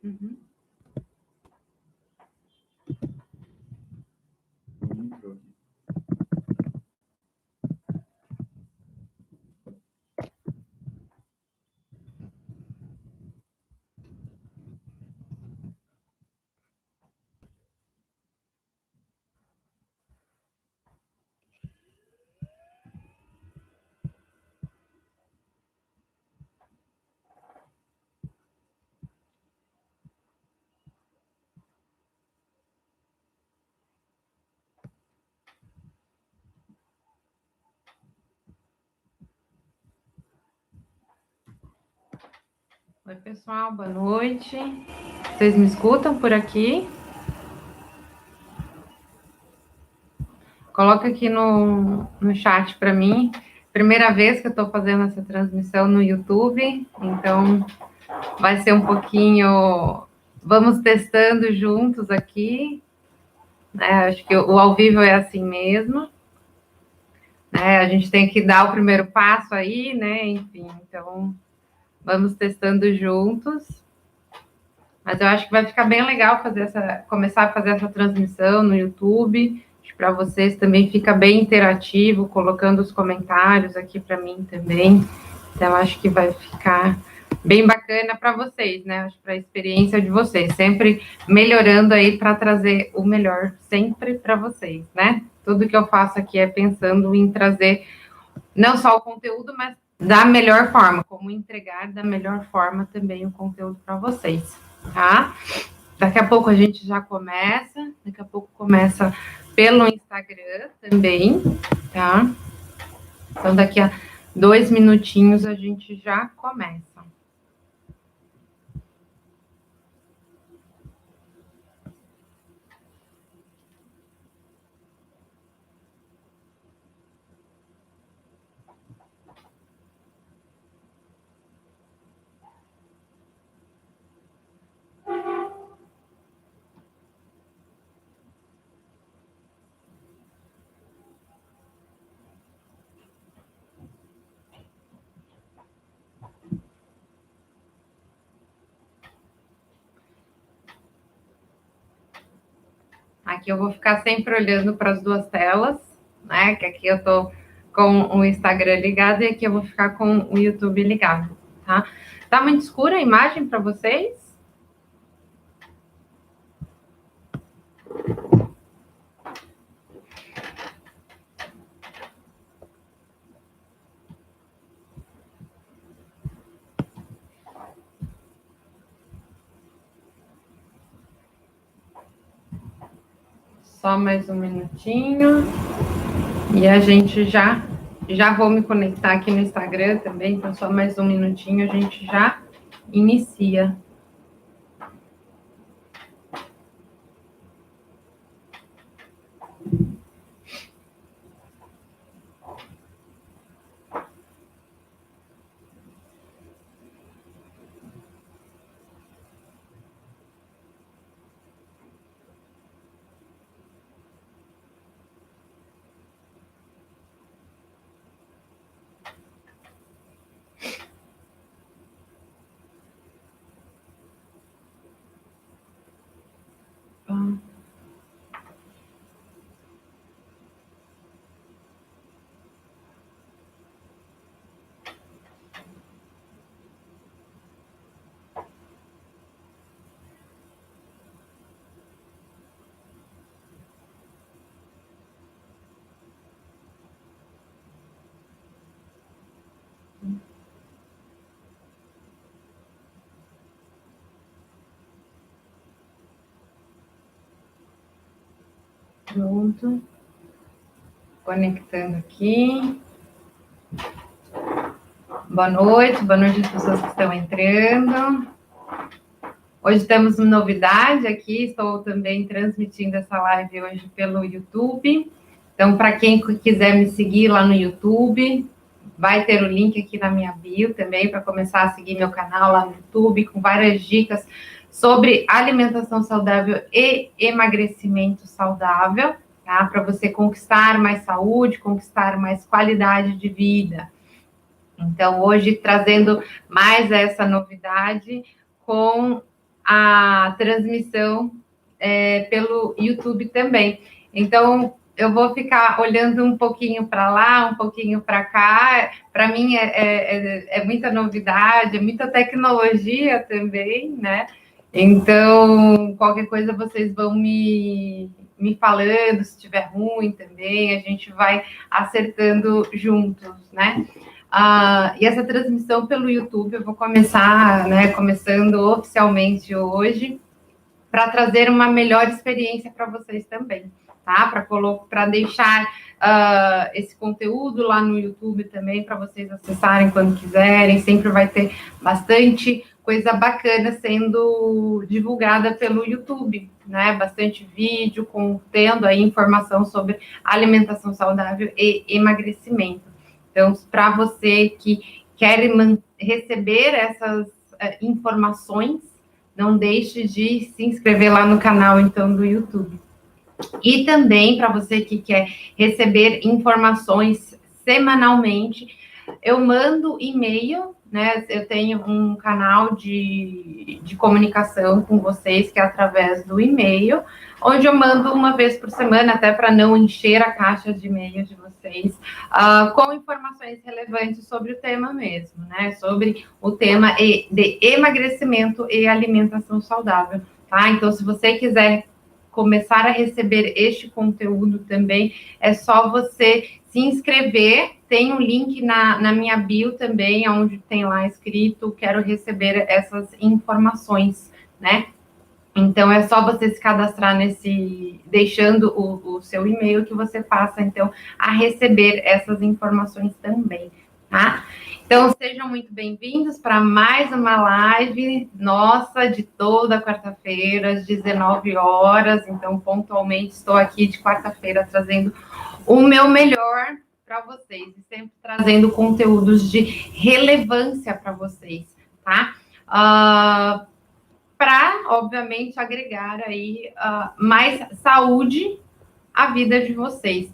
Uhum. Oi, pessoal, boa noite. Vocês me escutam por aqui? Coloca aqui no chat para mim. Primeira vez que eu estou fazendo essa transmissão no YouTube, então vai ser um pouquinho. Vamos testando juntos aqui. Acho que o ao vivo é assim mesmo. A gente tem que dar o primeiro passo aí, né? Enfim, então vamos testando juntos. Mas eu acho que vai ficar bem legal começar a fazer essa transmissão no YouTube. Para vocês também fica bem interativo, colocando os comentários aqui para mim também. Então, acho que vai ficar bem bacana para vocês, né? Acho para a experiência de vocês, sempre melhorando aí para trazer o melhor sempre para vocês, né? Tudo que eu faço aqui é pensando em trazer não só o conteúdo, mas da melhor forma, como entregar da melhor forma também o conteúdo para vocês, tá? Daqui a pouco a gente já começa, daqui a pouco começa pelo Instagram também, tá? Então, daqui a 2 minutinhos a gente já começa. Aqui eu vou ficar sempre olhando para as duas telas, né? Que aqui eu estou com o Instagram ligado e aqui eu vou ficar com o YouTube ligado, tá? Tá muito escura a imagem para vocês? Só mais um minutinho. E a gente já vou me conectar aqui no Instagram também, então só mais um minutinho a gente já inicia. Pronto. Conectando aqui. Boa noite às pessoas que estão entrando. Hoje temos uma novidade aqui, estou também transmitindo essa live hoje pelo YouTube. Então, para quem quiser me seguir lá no YouTube, vai ter o link aqui na minha bio também para começar a seguir meu canal lá no YouTube, com várias dicas sobre alimentação saudável e emagrecimento saudável, tá? Para você conquistar mais saúde, conquistar mais qualidade de vida. Então, hoje trazendo mais essa novidade com a transmissão pelo YouTube também. Então, eu vou ficar olhando um pouquinho para lá, um pouquinho para cá. Para mim é muita novidade, é muita tecnologia também, né? Então, qualquer coisa vocês vão me falando, se estiver ruim também, a gente vai acertando juntos, né? E essa transmissão pelo YouTube eu vou começar, né, começando oficialmente hoje, para trazer uma melhor experiência para vocês também, tá? Para deixar esse conteúdo lá no YouTube também, para vocês acessarem quando quiserem. Sempre vai ter bastante coisa bacana sendo divulgada pelo YouTube, né? Bastante vídeo contendo aí informação sobre alimentação saudável e emagrecimento. Então, para você que quer receber essas informações, não deixe de se inscrever lá no canal, então, do YouTube. E também, para você que quer receber informações semanalmente, eu mando e-mail, né? Eu tenho um canal de comunicação com vocês, que é através do e-mail, onde eu mando uma vez por semana, até para não encher a caixa de e-mail de vocês, com informações relevantes sobre o tema mesmo, né? Sobre o tema de emagrecimento e alimentação saudável, tá? Então, se você quiser começar a receber este conteúdo também, é só você se inscrever. Tem um link na minha bio também, onde tem lá escrito, quero receber essas informações, né? Então, é só você se cadastrar deixando o seu e-mail, que você passa, então, a receber essas informações também, tá? Então, sejam muito bem-vindos para mais uma live nossa de toda quarta-feira, às 19 horas. Então, pontualmente, estou aqui de quarta-feira trazendo o meu melhor para vocês e sempre trazendo conteúdos de relevância para vocês, tá? Para, obviamente, agregar aí mais saúde à vida de vocês,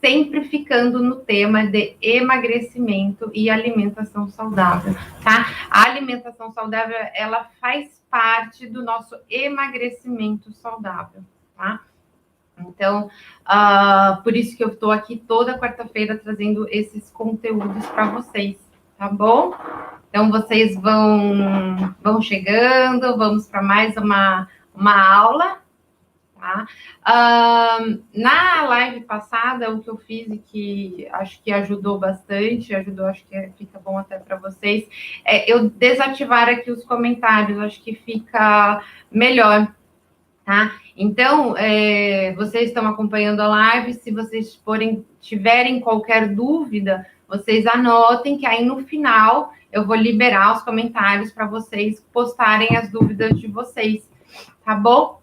sempre ficando no tema de emagrecimento e alimentação saudável, tá? A alimentação saudável, ela faz parte do nosso emagrecimento saudável, tá? Então, por isso que eu estou aqui toda quarta-feira trazendo esses conteúdos para vocês, tá bom? Então, vocês vão chegando, vamos para mais uma aula, tá? Na live passada, o que eu fiz e que acho que ajudou bastante, acho que fica bom até para vocês, é eu desativar aqui os comentários, acho que fica melhor, tá? Então, vocês estão acompanhando a live, se vocês tiverem qualquer dúvida, vocês anotem, que aí no final eu vou liberar os comentários para vocês postarem as dúvidas de vocês, tá bom?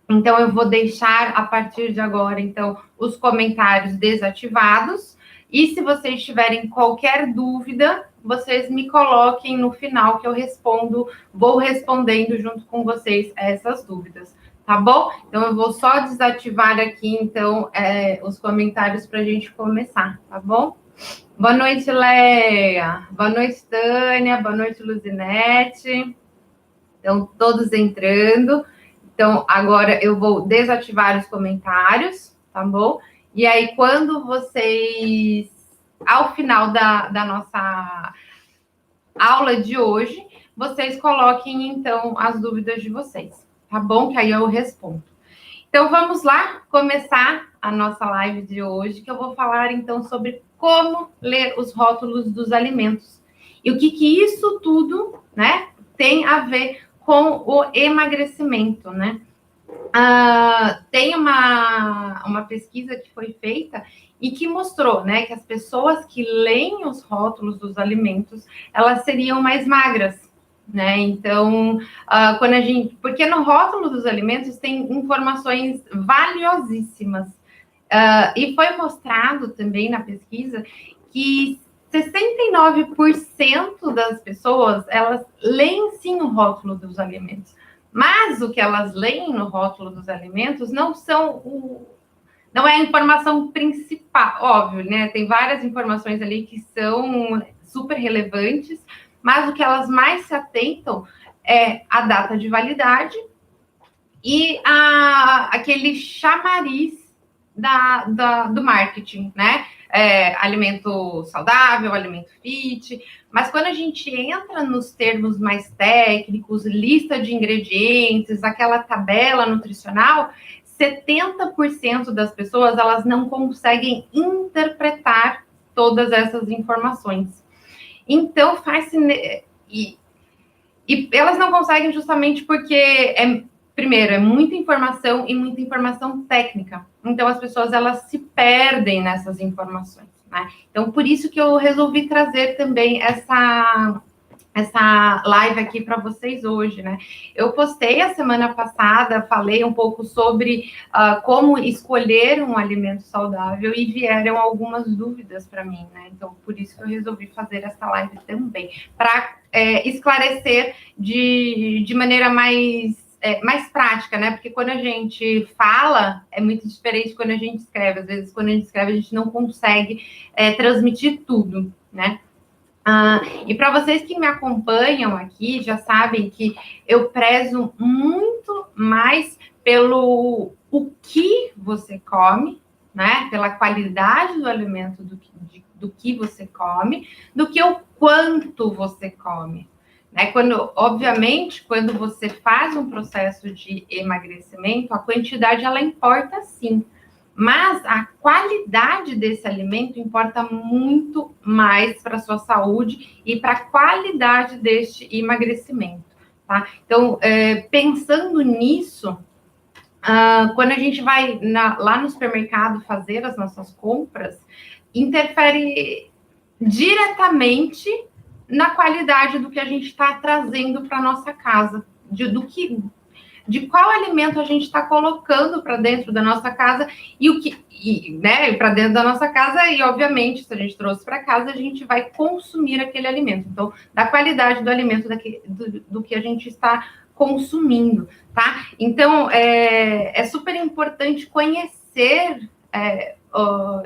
Então, eu vou deixar, a partir de agora, então, os comentários desativados. E se vocês tiverem qualquer dúvida, vocês me coloquem no final, que eu vou respondendo junto com vocês essas dúvidas, tá bom? Então, eu vou só desativar aqui, então, os comentários para a gente começar, tá bom? Boa noite, Leia. Boa noite, Tânia. Boa noite, Luzinete. Então, todos entrando. Então, agora eu vou desativar os comentários, tá bom? E aí, quando vocês, ao final da nossa aula de hoje, vocês coloquem, então, as dúvidas de vocês, tá bom? Que aí eu respondo. Então, vamos lá começar a nossa live de hoje, que eu vou falar, então, sobre como ler os rótulos dos alimentos. E o que isso tudo, né, tem a ver com o emagrecimento, né? Tem uma pesquisa que foi feita e que mostrou, né, que as pessoas que leem os rótulos dos alimentos, elas seriam mais magras, né? Então, porque no rótulo dos alimentos tem informações valiosíssimas. E foi mostrado também na pesquisa que 69% das pessoas, elas leem sim o rótulo dos alimentos. Mas o que elas leem no rótulo dos alimentos não é a informação principal, óbvio, né? Tem várias informações ali que são super relevantes, mas o que elas mais se atentam é a data de validade e aquele chamariz do marketing, né? Alimento saudável, alimento fit, mas quando a gente entra nos termos mais técnicos, lista de ingredientes, aquela tabela nutricional, 70% das pessoas, elas não conseguem interpretar todas essas informações. Então, e elas não conseguem justamente porque primeiro, é muita informação e muita informação técnica. Então, as pessoas, elas se perdem nessas informações, né? Então, por isso que eu resolvi trazer também essa live aqui para vocês hoje, né? Eu postei a semana passada, falei um pouco sobre como escolher um alimento saudável e vieram algumas dúvidas para mim, né? Então, por isso que eu resolvi fazer essa live também, para esclarecer de maneira mais prática, né? Porque quando a gente fala, é muito diferente quando a gente escreve. Às vezes, quando a gente escreve, a gente não consegue transmitir tudo, né? E para vocês que me acompanham aqui, já sabem que eu prezo muito mais pelo o que você come, né? Pela qualidade do alimento do que você come, do que o quanto você come. Né? Obviamente, quando você faz um processo de emagrecimento, a quantidade ela importa sim. Mas a qualidade desse alimento importa muito mais para a sua saúde e para a qualidade deste emagrecimento, tá? Então, pensando nisso, quando a gente vai lá no supermercado fazer as nossas compras, interfere diretamente na qualidade do que a gente está trazendo para nossa casa, de qual alimento a gente está colocando para dentro da nossa casa né, para dentro da nossa casa e, obviamente, se a gente trouxe para casa, a gente vai consumir aquele alimento. Então, da qualidade do alimento do que a gente está consumindo, tá? Então, é super importante conhecer,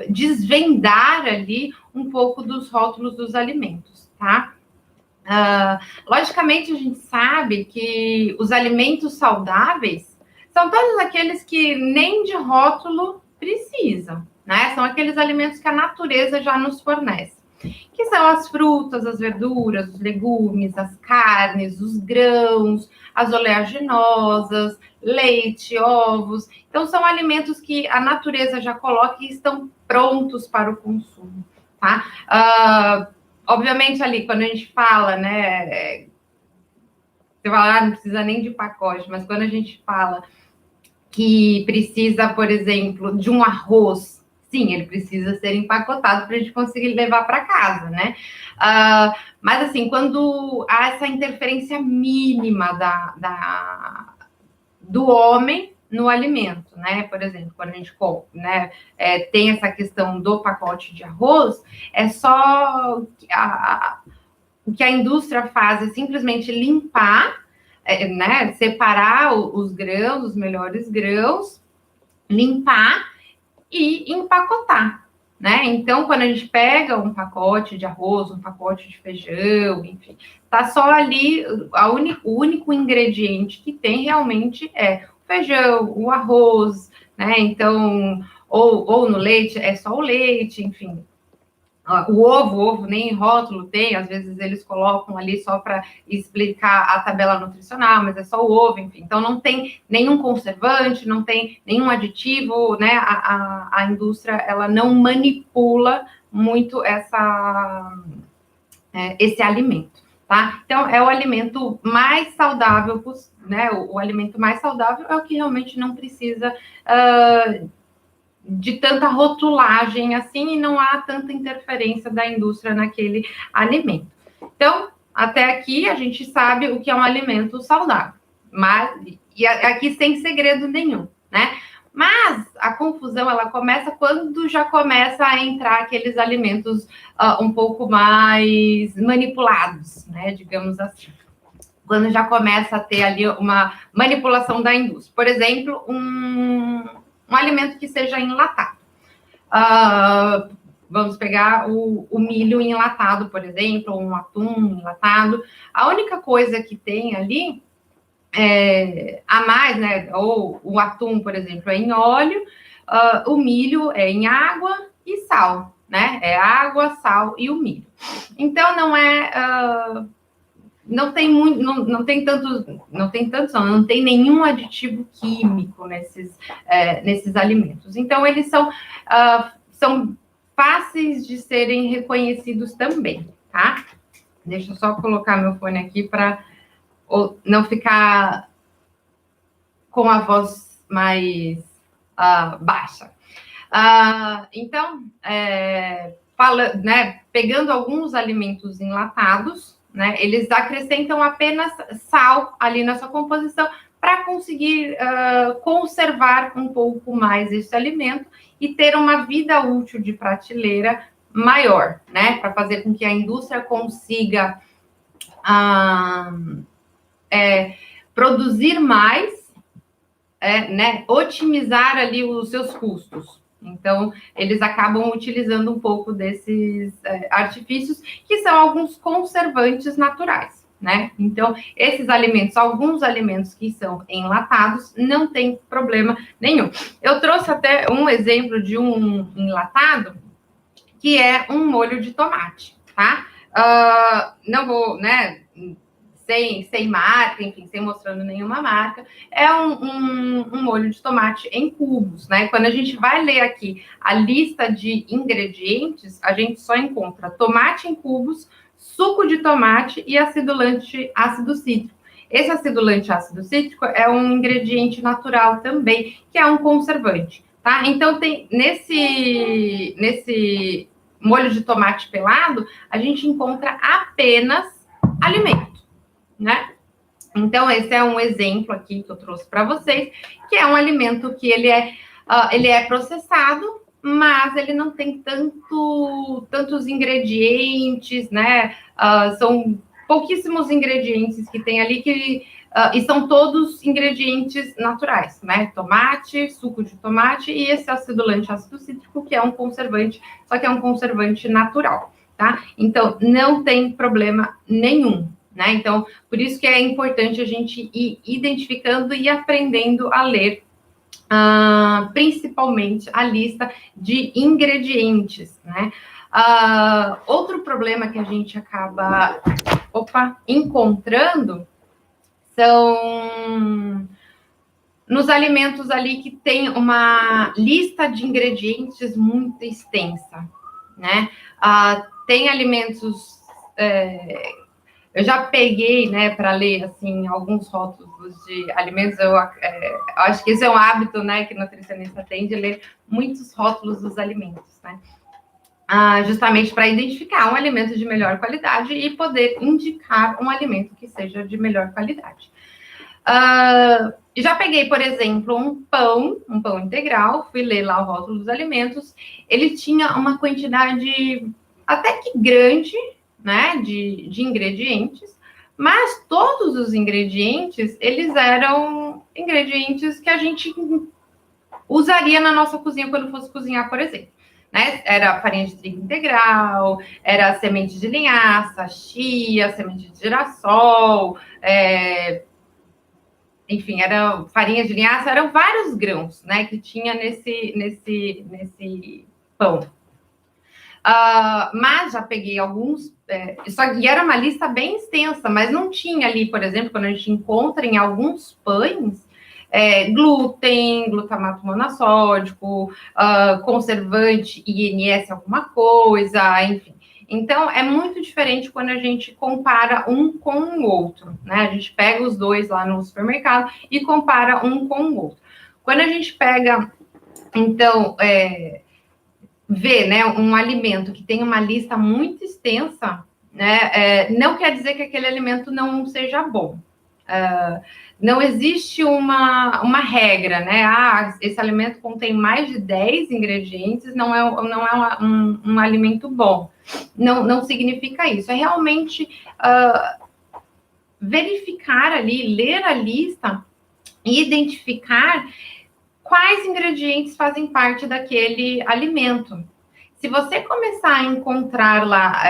desvendar ali um pouco dos rótulos dos alimentos, tá? Logicamente, a gente sabe que os alimentos saudáveis são todos aqueles que nem de rótulo precisam, né? São aqueles alimentos que a natureza já nos fornece, que são as frutas, as verduras, os legumes, as carnes, os grãos, as oleaginosas, leite, ovos. Então, são alimentos que a natureza já coloca e estão prontos para o consumo, tá? Obviamente, ali, quando a gente fala, né? Você fala, não precisa nem de pacote, mas quando a gente fala que precisa, por exemplo, de um arroz, sim, ele precisa ser empacotado para a gente conseguir levar para casa, né? Mas, assim, quando há essa interferência mínima do homem no alimento, né? Por exemplo, quando a gente né, tem essa questão do pacote de arroz, é só o que a indústria faz é simplesmente limpar, né? Separar os grãos, os melhores grãos, limpar e empacotar, né? Então, quando a gente pega um pacote de arroz, um pacote de feijão, enfim, tá só ali, o único ingrediente que tem realmente é o feijão, o arroz, né? Então, ou no leite, é só o leite, enfim. O ovo nem rótulo tem, às vezes eles colocam ali só para explicar a tabela nutricional, mas é só o ovo, enfim. Então, não tem nenhum conservante, não tem nenhum aditivo, né? A indústria, ela não manipula muito esse alimento, tá? Então, é o alimento mais saudável, né? O alimento mais saudável é o que realmente não precisa de tanta rotulagem assim, e não há tanta interferência da indústria naquele alimento. Então, até aqui a gente sabe o que é um alimento saudável, e aqui sem segredo nenhum, né? Mas a confusão, ela começa quando já começa a entrar aqueles alimentos um pouco mais manipulados, né? Digamos assim. Quando já começa a ter ali uma manipulação da indústria. Por exemplo, um alimento que seja enlatado. Vamos pegar o milho enlatado, por exemplo, ou um atum enlatado. A única coisa que tem ali a mais, né? Ou o atum, por exemplo, é em óleo, o milho é em água e sal, né? É água, sal e o milho. Então não tem muito, não tem tanto, não tem nenhum aditivo químico nesses alimentos. Então eles são fáceis de serem reconhecidos também, tá? Deixa eu só colocar meu fone aqui para não ficar com a voz mais baixa. Então, pegando alguns alimentos enlatados, né, eles acrescentam apenas sal ali na sua composição para conseguir conservar um pouco mais esse alimento e ter uma vida útil de prateleira maior, né, para fazer com que a indústria consiga produzir mais, né, otimizar ali os seus custos. Então, eles acabam utilizando um pouco desses artifícios, que são alguns conservantes naturais, né? Então, esses alimentos, alguns alimentos que são enlatados, não tem problema nenhum. Eu trouxe até um exemplo de um enlatado, que é um molho de tomate, tá? Não vou, né, sem marca, enfim, sem mostrando nenhuma marca, é um molho de tomate em cubos, né? Quando a gente vai ler aqui a lista de ingredientes, a gente só encontra tomate em cubos, suco de tomate e acidulante ácido cítrico. Esse acidulante ácido cítrico é um ingrediente natural também, que é um conservante, tá? Então, tem nesse molho de tomate pelado, a gente encontra apenas alimento, né? Então, esse é um exemplo aqui que eu trouxe para vocês, que é um alimento que ele é processado, mas ele não tem tantos ingredientes, né? São pouquíssimos ingredientes que tem ali e são todos ingredientes naturais, né? Tomate, suco de tomate e esse acidulante ácido cítrico, que é um conservante, só que é um conservante natural, tá? Então, não tem problema nenhum, né? Então, por isso que é importante a gente ir identificando e aprendendo a ler, principalmente a lista de ingredientes, né? Outro problema que a gente acaba encontrando são nos alimentos ali que tem uma lista de ingredientes muito extensa, né? Tem alimentos... eu já peguei, né, para ler, assim, alguns rótulos de alimentos. Eu acho que esse é um hábito, né, que o nutricionista tem, de ler muitos rótulos dos alimentos, né? Justamente para identificar um alimento de melhor qualidade e poder indicar um alimento que seja de melhor qualidade. Já peguei, por exemplo, um pão integral, fui ler lá o rótulo dos alimentos, ele tinha uma quantidade até que grande, né, de ingredientes, mas todos os ingredientes, eles eram ingredientes que a gente usaria na nossa cozinha quando fosse cozinhar, por exemplo, né? Era farinha de trigo integral, era semente de linhaça, chia, semente de girassol, enfim, era farinha de linhaça, eram vários grãos, né, que tinha nesse pão. Mas já peguei alguns, e era uma lista bem extensa, mas não tinha ali, por exemplo, quando a gente encontra em alguns pães, glúten, glutamato monossódico, conservante, INS alguma coisa, enfim. Então, é muito diferente quando a gente compara um com o outro, né? A gente pega os dois lá no supermercado e compara um com o outro. Quando a gente pega, então, vê, né, um alimento que tem uma lista muito extensa, né, não quer dizer que aquele alimento não seja bom. Não existe uma regra, né? Esse alimento contém mais de 10 ingredientes, não é um alimento bom. Não significa isso. É realmente verificar ali, ler a lista e identificar quais ingredientes fazem parte daquele alimento. Se você começar a encontrar lá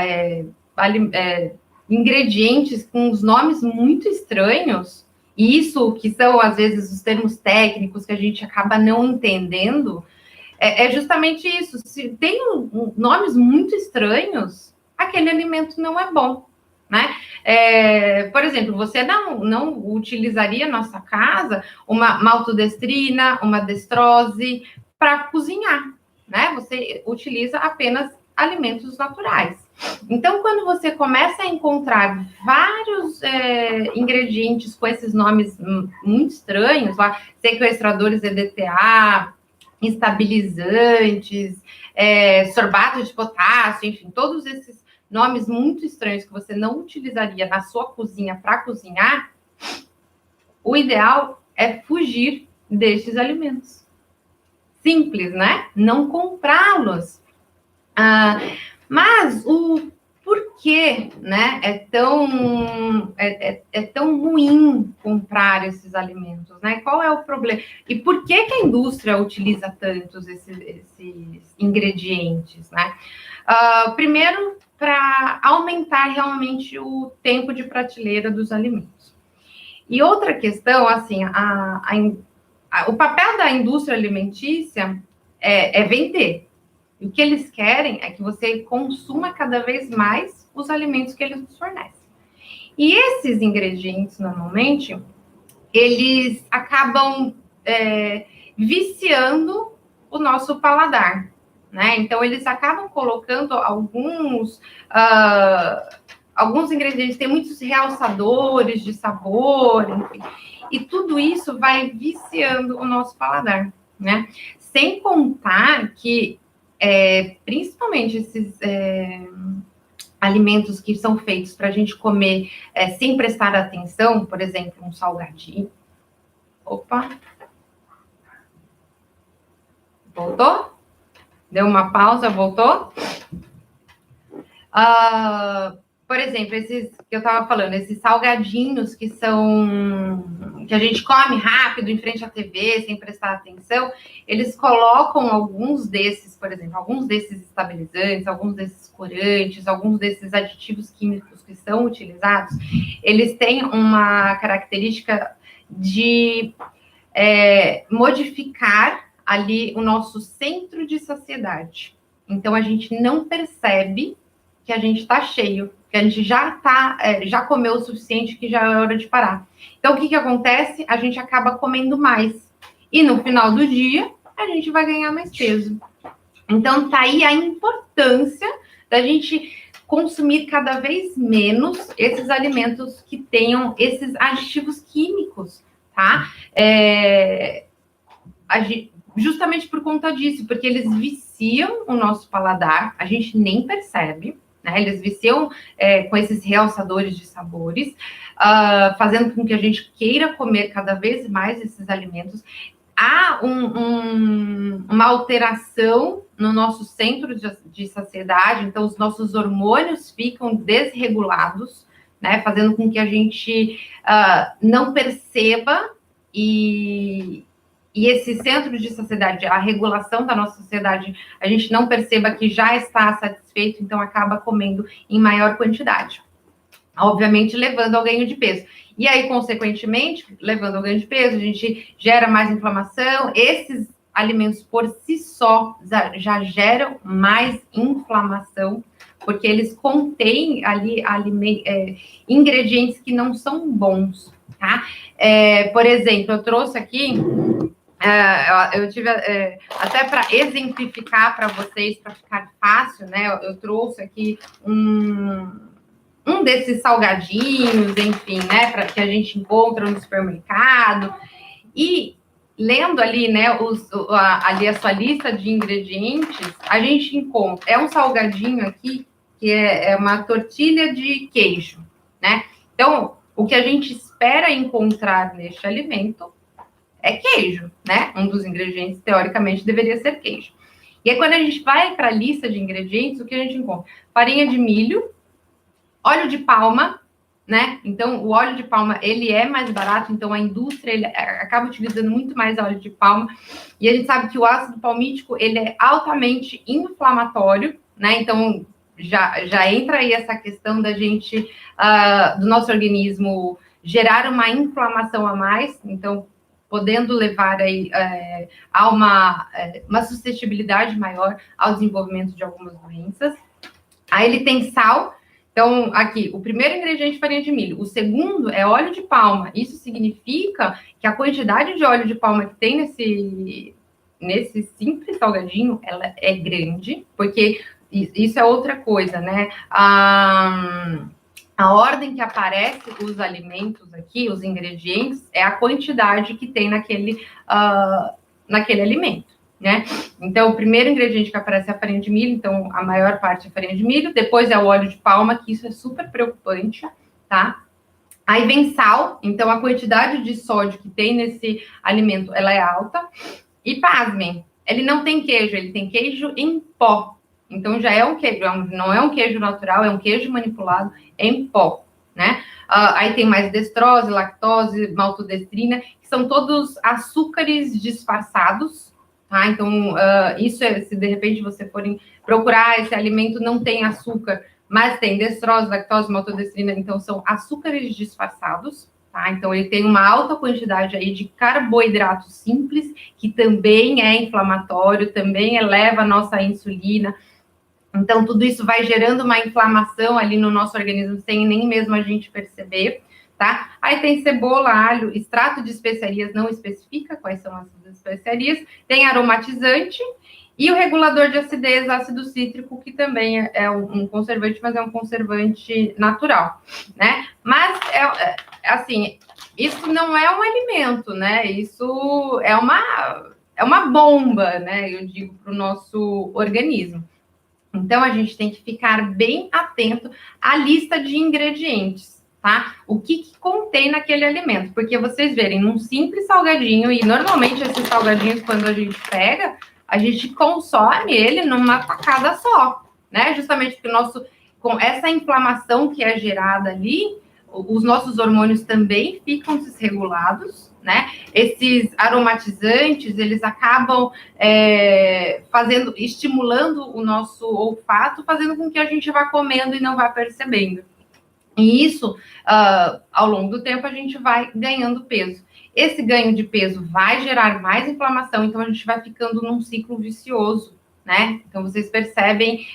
ingredientes com os nomes muito estranhos, e isso que são, às vezes, os termos técnicos que a gente acaba não entendendo, é justamente isso. Se tem nomes muito estranhos, aquele alimento não é bom, né? Por exemplo, você não utilizaria na nossa casa uma maltodestrina, uma destrose para cozinhar, né? Você utiliza apenas alimentos naturais. Então, quando você começa a encontrar vários ingredientes com esses nomes muito estranhos, lá, sequestradores EDTA, estabilizantes, sorbato de potássio, enfim, todos esses nomes muito estranhos que você não utilizaria na sua cozinha para cozinhar, o ideal é fugir destes alimentos. Simples, né? Não comprá-los. Mas o porquê, né, é tão ruim comprar esses alimentos, né? Qual é o problema? E por que a indústria utiliza tantos esses ingredientes, né? Primeiro, para aumentar realmente o tempo de prateleira dos alimentos. E outra questão, assim, o papel da indústria alimentícia é vender. O que eles querem é que você consuma cada vez mais os alimentos que eles nos fornecem. E esses ingredientes, normalmente, eles acabam viciando o nosso paladar, né? Então, eles acabam colocando alguns ingredientes, tem muitos realçadores de sabor, enfim. E tudo isso vai viciando o nosso paladar, né? Sem contar que principalmente esses alimentos que são feitos para a gente comer sem prestar atenção, por exemplo, um salgadinho. Opa! Voltou? Deu uma pausa, voltou? Por exemplo, esses que eu estava falando, esses salgadinhos que a gente come rápido em frente à TV, sem prestar atenção, eles colocam alguns desses, por exemplo, alguns desses estabilizantes, alguns desses corantes, alguns desses aditivos químicos que são utilizados, eles têm uma característica de modificar ali o nosso centro de saciedade. Então, a gente não percebe que a gente está cheio, que a gente já comeu o suficiente, que já é hora de parar. Então, o que acontece? A gente acaba comendo mais. E no final do dia, a gente vai ganhar mais peso. Então, tá aí a importância da gente consumir cada vez menos esses alimentos que tenham esses aditivos químicos, tá? Justamente por conta disso, porque eles viciam o nosso paladar, a gente nem percebe, né? Eles viciam com esses realçadores de sabores, fazendo com que a gente queira comer cada vez mais esses alimentos. Há uma alteração no nosso centro de saciedade, então os nossos hormônios ficam desregulados, né? Fazendo com que a gente não perceba e esse centro de saciedade, a regulação da nossa saciedade, a gente não perceba que já está satisfeito, então acaba comendo em maior quantidade. Obviamente, levando ao ganho de peso. E aí, consequentemente, levando ao ganho de peso, a gente gera mais inflamação. Esses alimentos, por si só, já geram mais inflamação, porque eles contêm ali ingredientes que não são bons, tá? Por exemplo, eu trouxe aqui... eu tive até para exemplificar para vocês, para ficar fácil, né? Eu trouxe aqui um desses salgadinhos, enfim, né? Que a gente encontra no supermercado. E lendo ali, né? Ali a sua lista de ingredientes, a gente encontra. É um salgadinho aqui que é uma tortilha de queijo, né? Então, o que a gente espera encontrar neste alimento é queijo, né? Um dos ingredientes, teoricamente, deveria ser queijo. E aí, quando a gente vai para a lista de ingredientes, o que a gente encontra? Farinha de milho, óleo de palma, né? Então, o óleo de palma, ele é mais barato, então a indústria ele acaba utilizando muito mais óleo de palma. E a gente sabe que o ácido palmítico, ele é altamente inflamatório, né? Então, já entra aí essa questão da gente, do nosso organismo gerar uma inflamação a mais, então, podendo levar aí a uma suscetibilidade maior ao desenvolvimento de algumas doenças. Aí ele tem sal. Então, aqui, o primeiro ingrediente é farinha de milho. O segundo é óleo de palma. Isso significa que a quantidade de óleo de palma que tem nesse simples salgadinho, ela é grande, porque isso é outra coisa, né? A ordem que aparece os alimentos aqui, os ingredientes, é a quantidade que tem naquele alimento, né? Então, o primeiro ingrediente que aparece é a farinha de milho, então a maior parte é a farinha de milho, depois é o óleo de palma, que isso é super preocupante, tá? Aí vem sal, então a quantidade de sódio que tem nesse alimento, ela é alta. E pasmem, ele não tem queijo, ele tem queijo em pó. Então já é um queijo, não é um queijo natural, é um queijo manipulado em pó, né? Aí tem mais destrose, lactose, maltodestrina, que são todos açúcares disfarçados, tá? Então, isso se de repente você forem procurar esse alimento, não tem açúcar, mas tem destrose, lactose, maltodestrina, então são açúcares disfarçados, tá? Então, ele tem uma alta quantidade aí de carboidrato simples, que também é inflamatório, também eleva a nossa insulina. Então, tudo isso vai gerando uma inflamação ali no nosso organismo, sem nem mesmo a gente perceber, tá? Aí tem cebola, alho, extrato de especiarias, não especifica quais são essas especiarias, tem aromatizante e o regulador de acidez, ácido cítrico, que também é um conservante, mas é um conservante natural, né? Mas, assim, isso não é um alimento, né? Isso é uma bomba, né? Eu digo, para o nosso organismo. Então, a gente tem que ficar bem atento à lista de ingredientes, tá? O que contém naquele alimento. Porque vocês verem, num simples salgadinho, e normalmente esses salgadinhos, quando a gente pega, a gente consome ele numa tacada só, né? Justamente porque com essa inflamação que é gerada ali, os nossos hormônios também ficam desregulados, né? Esses aromatizantes, eles acabam estimulando o nosso olfato, fazendo com que a gente vá comendo e não vá percebendo. E isso, ao longo do tempo, a gente vai ganhando peso. Esse ganho de peso vai gerar mais inflamação, então a gente vai ficando num ciclo vicioso, né? Então vocês percebem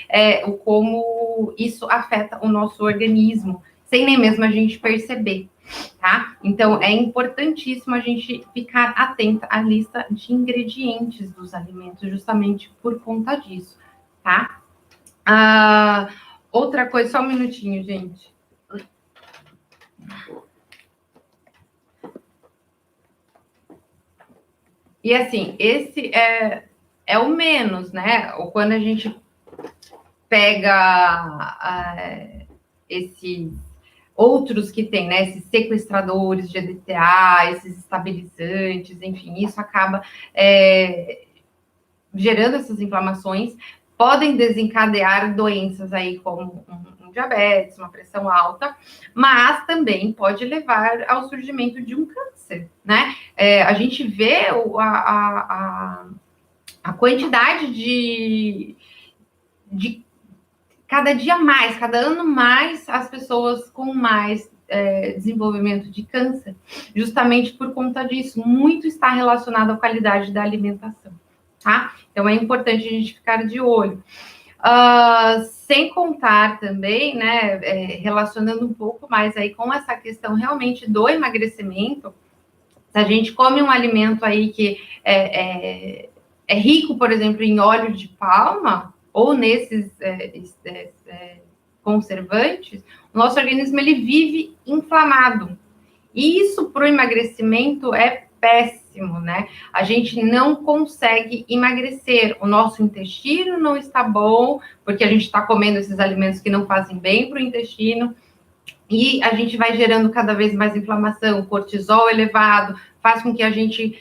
como isso afeta o nosso organismo, sem nem mesmo a gente perceber, tá? Então é importantíssimo a gente ficar atenta à lista de ingredientes dos alimentos, justamente por conta disso, tá? Outra coisa, só um minutinho, gente. E assim, esse é o menos, né? Ou quando a gente pega esses outros que tem, né? Esses sequestradores de EDTA, esses estabilizantes, enfim, isso acaba gerando essas inflamações, podem desencadear doenças aí como um diabetes, uma pressão alta, mas também pode levar ao surgimento de um câncer, né? A gente vê a quantidade de cada dia mais, cada ano mais, as pessoas com mais desenvolvimento de câncer, justamente por conta disso. Muito está relacionado à qualidade da alimentação, tá? Então, é importante a gente ficar de olho. Sem contar também, né, relacionando um pouco mais aí com essa questão realmente do emagrecimento, se a gente come um alimento aí que é rico, por exemplo, em óleo de palma, ou nesses conservantes, o nosso organismo ele vive inflamado. E isso para o emagrecimento é péssimo, né? A gente não consegue emagrecer, o nosso intestino não está bom, porque a gente está comendo esses alimentos que não fazem bem para o intestino, e a gente vai gerando cada vez mais inflamação, cortisol elevado, faz com que a gente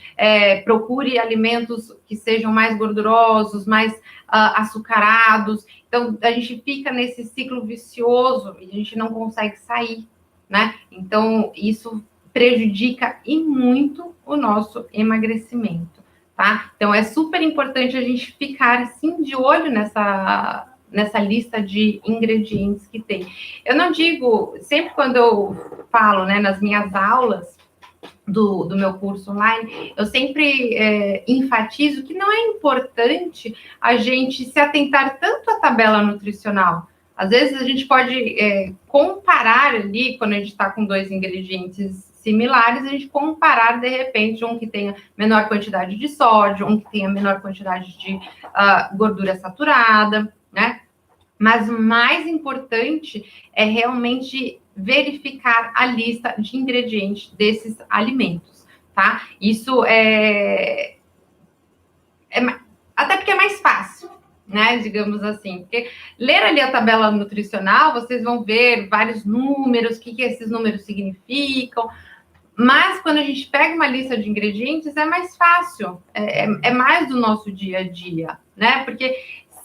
procure alimentos que sejam mais gordurosos, mais açucarados. Então, a gente fica nesse ciclo vicioso e a gente não consegue sair, né? Então, isso prejudica e muito o nosso emagrecimento, tá? Então, é super importante a gente ficar, assim, de olho nessa lista de ingredientes que tem. Eu não digo, sempre quando eu falo, né, nas minhas aulas do meu curso online, eu sempre enfatizo que não é importante a gente se atentar tanto à tabela nutricional. Às vezes a gente pode comparar ali, quando a gente está com dois ingredientes similares, a gente comparar, de repente, um que tenha menor quantidade de sódio, um que tenha menor quantidade de gordura saturada, né? Mas o mais importante é realmente verificar a lista de ingredientes desses alimentos, tá? Isso até porque é mais fácil, né? Digamos assim, porque ler ali a tabela nutricional, vocês vão ver vários números, o que esses números significam. Mas quando a gente pega uma lista de ingredientes, é mais fácil, é mais do nosso dia a dia, né? Porque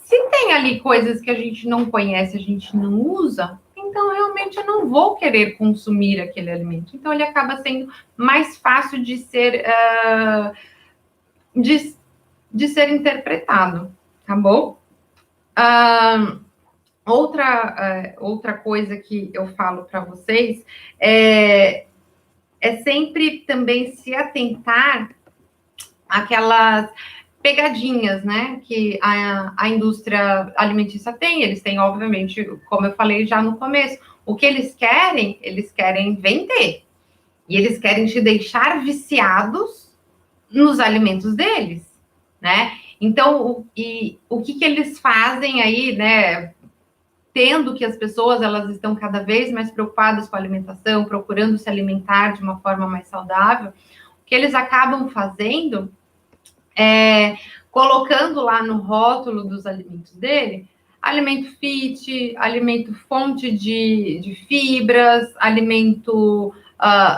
se tem ali coisas que a gente não conhece, a gente não usa, então realmente eu não vou querer consumir aquele alimento. Então ele acaba sendo mais fácil de ser de ser interpretado, tá bom? Outra coisa que eu falo para vocês é sempre também se atentar àquelas pegadinhas, né, que a indústria alimentícia tem. Eles têm, obviamente, como eu falei já no começo, o que eles querem vender. E eles querem te deixar viciados nos alimentos deles, né? Então, o que eles fazem aí, né? Tendo que as pessoas elas estão cada vez mais preocupadas com a alimentação, procurando se alimentar de uma forma mais saudável, o que eles acabam fazendo colocando lá no rótulo dos alimentos dele, alimento fit, alimento fonte de fibras, alimento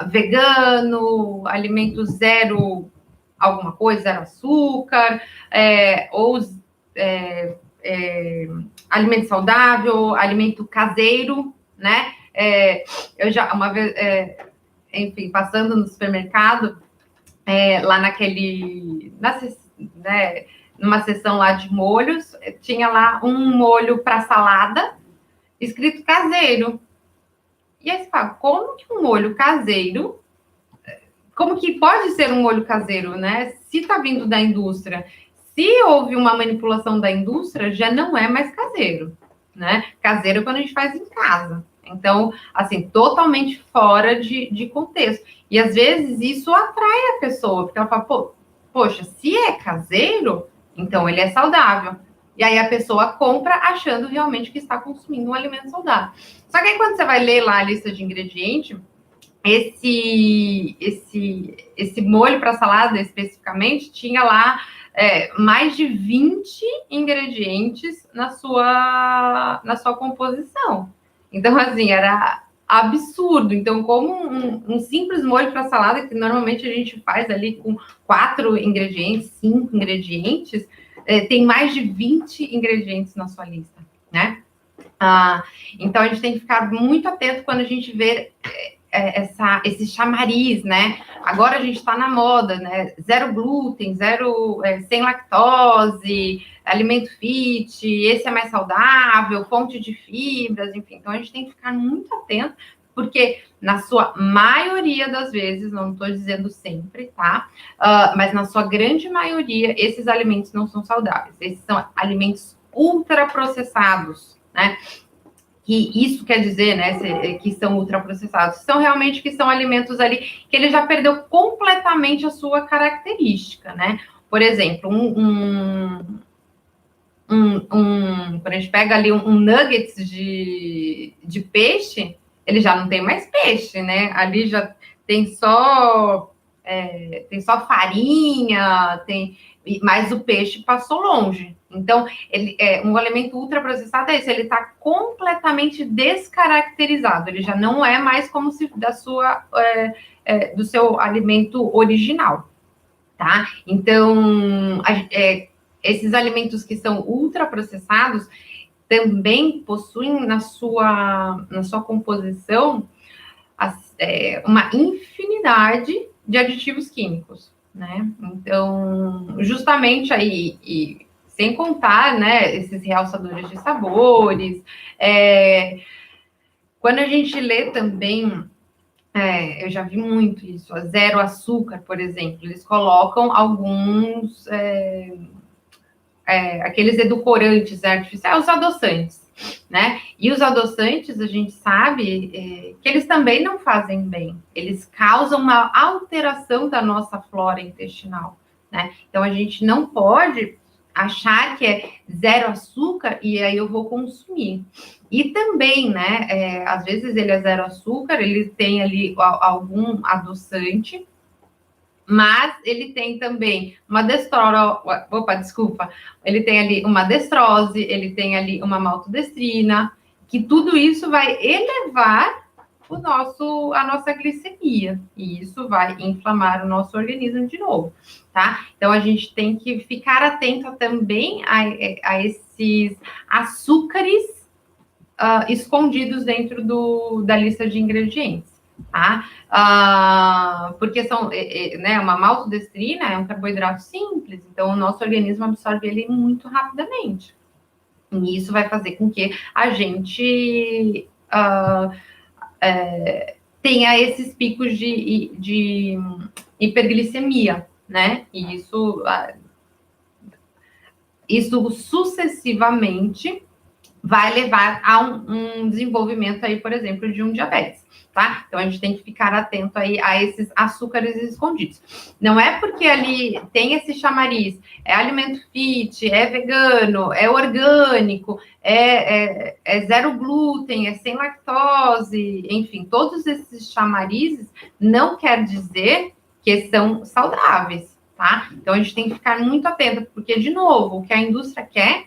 vegano, alimento zero alguma coisa, zero açúcar, ou alimento saudável, alimento caseiro, né? Eu já, uma vez, enfim, passando no supermercado, lá numa seção lá de molhos, tinha lá um molho para salada, escrito caseiro. E aí você fala, como que um molho caseiro, como que pode ser um molho caseiro, né? Se está vindo da indústria, se houve uma manipulação da indústria, já não é mais caseiro, né? Caseiro é quando a gente faz em casa. Então, assim, totalmente fora de contexto. E às vezes isso atrai a pessoa, porque ela fala, poxa, se é caseiro, então ele é saudável. E aí a pessoa compra achando realmente que está consumindo um alimento saudável. Só que aí quando você vai ler lá a lista de ingredientes, esse molho para salada especificamente tinha lá mais de 20 ingredientes na sua composição. Então, assim, era absurdo. Então, como um simples molho para salada, que normalmente a gente faz ali com 4 ingredientes, 5 ingredientes, tem mais de 20 ingredientes na sua lista, né? Então, a gente tem que ficar muito atento quando a gente vê esse chamariz, né? Agora a gente está na moda, né? Zero glúten, sem lactose, alimento fit, esse é mais saudável, fonte de fibras, enfim. Então a gente tem que ficar muito atento, porque na sua maioria das vezes, não estou dizendo sempre, tá? Mas na sua grande maioria, esses alimentos não são saudáveis. Esses são alimentos ultraprocessados, né? Que isso quer dizer, né, que são ultraprocessados, são realmente que são alimentos ali que ele já perdeu completamente a sua característica, né? Por exemplo, quando a gente pega ali um nuggets de peixe, ele já não tem mais peixe, né? Ali já tem só farinha, mas o peixe passou longe. Então, um alimento ultraprocessado é esse, ele está completamente descaracterizado, ele já não é mais como se do seu alimento original, tá? Então, esses alimentos que são ultraprocessados também possuem na sua composição uma infinidade de aditivos químicos, né? Então, justamente aí, e sem contar, né, esses realçadores de sabores, quando a gente lê também, eu já vi muito isso, a zero açúcar, por exemplo, eles colocam alguns, aqueles edulcorantes artificiais, os adoçantes, né? E os adoçantes, a gente sabe que eles também não fazem bem, eles causam uma alteração da nossa flora intestinal, né? Então, a gente não pode achar que é zero açúcar e aí eu vou consumir. E também, né, às vezes ele é zero açúcar, ele tem ali algum adoçante, mas ele tem também uma ele tem ali uma destrose, ele tem ali uma maltodestrina, que tudo isso vai elevar a nossa glicemia, e isso vai inflamar o nosso organismo de novo, tá? Então, a gente tem que ficar atento também a esses açúcares escondidos dentro da lista de ingredientes, tá? Porque são, né, uma maltodestrina é um carboidrato simples, então o nosso organismo absorve ele muito rapidamente. E isso vai fazer com que a gente tenha esses picos de hiperglicemia, né? E isso sucessivamente vai levar a um desenvolvimento aí, por exemplo, de um diabetes, tá? Então, a gente tem que ficar atento aí a esses açúcares escondidos. Não é porque ali tem esse chamariz, é alimento fit, é vegano, é orgânico, é zero glúten, é sem lactose, enfim, todos esses chamarizes não quer dizer que são saudáveis, tá? Então, a gente tem que ficar muito atento, porque, de novo, o que a indústria quer